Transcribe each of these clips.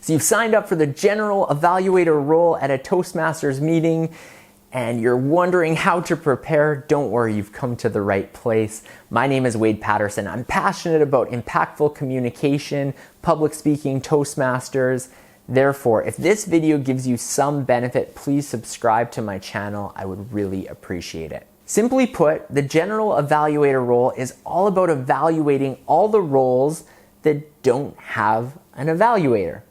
So you've signed up for the General Evaluator Role at a Toastmasters meeting, and you're wondering how to prepare. Don't worry, you've come to the right place. My name is Wade Patterson. I'm passionate about impactful communication, public speaking, Toastmasters. Therefore, if this video gives you some benefit, please subscribe to my channel. I would really appreciate it. Simply put, the General Evaluator Role is all about evaluating all the roles that don't have an evaluator.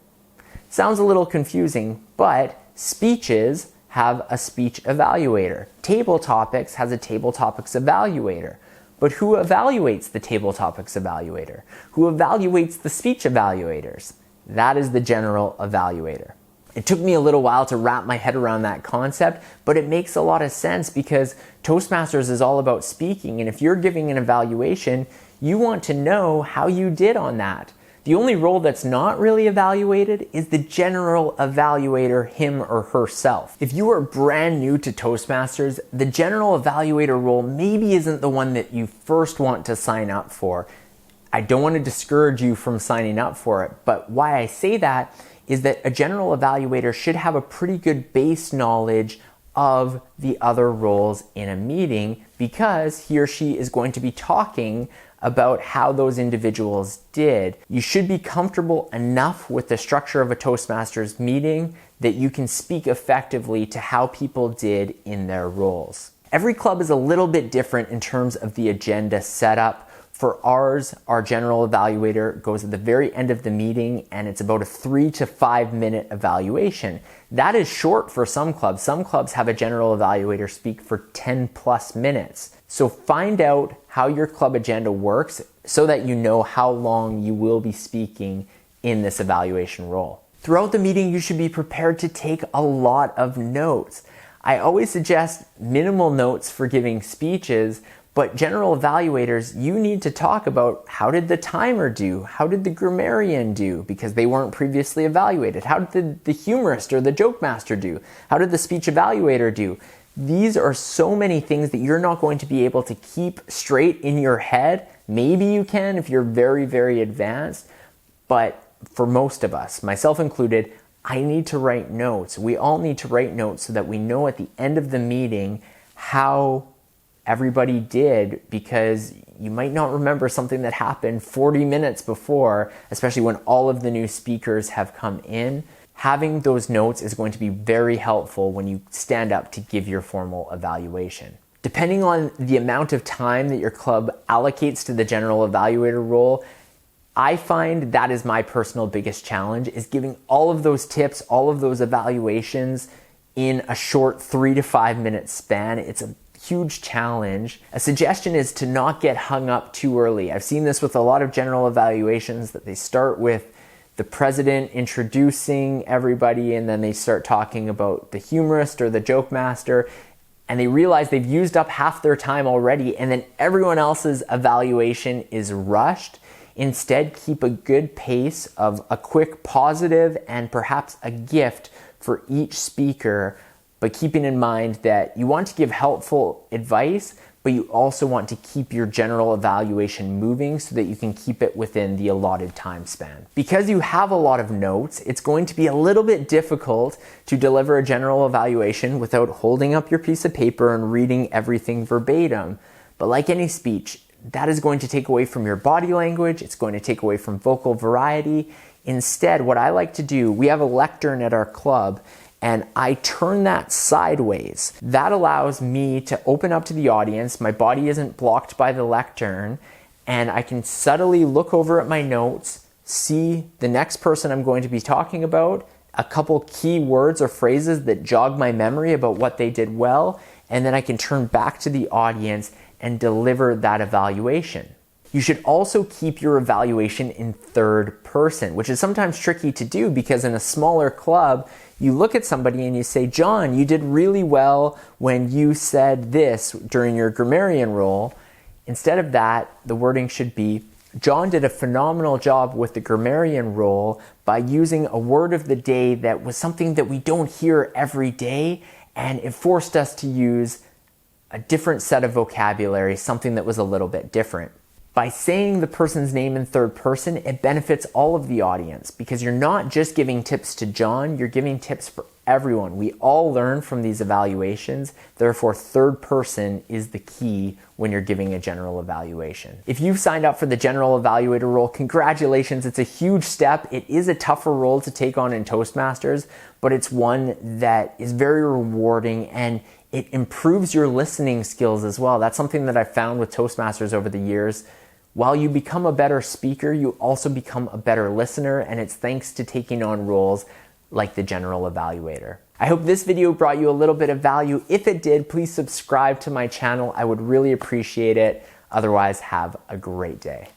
Sounds a little confusing, but speeches have a speech evaluator. Table topics has a table topics evaluator. But who evaluates the table topics evaluator? Who evaluates the speech evaluators? That is the General Evaluator. It took me a little while to wrap my head around that concept, but it makes a lot of sense because Toastmasters is all about speaking, and if you're giving an evaluation, you want to know how you did on that. The only role that's not really evaluated is the General Evaluator, him or herself. If you are brand new to Toastmasters, the General Evaluator role maybe isn't the one that you first want to sign up for. I don't want to discourage you from signing up for it, but why I say that is that a General Evaluator should have a pretty good base knowledge of the other roles in a meeting because he or she is going to be talking about how those individuals did. You should be comfortable enough with the structure of a Toastmasters meeting that you can speak effectively to how people did in their roles. Every club is a little bit different in terms of the agenda setup. For ours, our General Evaluator goes at the very end of the meeting and it's about a 3 to 5 minute evaluation. That is short for some clubs. Some clubs have a General Evaluator speak for 10 plus minutes. So find out how your club agenda works so that you know how long you will be speaking in this evaluation role. Throughout the meeting, you should be prepared to take a lot of notes. I always suggest minimal notes for giving speeches, but General Evaluators, you need to talk about how did the timer do? How did the grammarian do? Because they weren't previously evaluated. How did the humorist or the joke master do? How did the speech evaluator do? These are so many things that you're not going to be able to keep straight in your head. Maybe you can if you're very, very advanced, but for most of us, myself included, I need to write notes. We all need to write notes so that we know at the end of the meeting how everybody did, because you might not remember something that happened 40 minutes before, especially when all of the new speakers have come in. Having those notes is going to be very helpful when you stand up to give your formal evaluation. Depending on the amount of time that your club allocates to the General Evaluator role, I find that is my personal biggest challenge, is giving all of those tips, all of those evaluations in a short 3 to 5 minute span. It's a huge challenge. A suggestion is to not get hung up too early. I've seen this with a lot of general evaluations that they start with the president introducing everybody and then they start talking about the humorist or the joke master and they realize they've used up half their time already and then everyone else's evaluation is rushed. Instead, keep a good pace of a quick positive and perhaps a gift for each speaker, but keeping in mind that you want to give helpful advice, but you also want to keep your general evaluation moving so that you can keep it within the allotted time span. Because you have a lot of notes, it's going to be a little bit difficult to deliver a general evaluation without holding up your piece of paper and reading everything verbatim. But like any speech, that is going to take away from your body language, it's going to take away from vocal variety. Instead, what I like to do, we have a lectern at our club, and I turn that sideways. That allows me to open up to the audience. My body isn't blocked by the lectern, and I can subtly look over at my notes, see the next person I'm going to be talking about, a couple key words or phrases that jog my memory about what they did well, and then I can turn back to the audience and deliver that evaluation. You should also keep your evaluation in third person, which is sometimes tricky to do because in a smaller club, you look at somebody and you say, John, you did really well when you said this during your grammarian role. Instead of that, the wording should be, John did a phenomenal job with the grammarian role by using a word of the day that was something that we don't hear every day, and it forced us to use a different set of vocabulary, something that was a little bit different. By saying the person's name in third person, it benefits all of the audience because you're not just giving tips to John, you're giving tips for everyone. We all learn from these evaluations. Therefore, third person is the key when you're giving a general evaluation. If you've signed up for the General Evaluator role, congratulations. It's a huge step. It is a tougher role to take on in Toastmasters, but it's one that is very rewarding and it improves your listening skills as well. That's something that I've found with Toastmasters over the years. While you become a better speaker, you also become a better listener, and it's thanks to taking on roles like the General Evaluator. I hope this video brought you a little bit of value. If it did, please subscribe to my channel. I would really appreciate it. Otherwise, have a great day.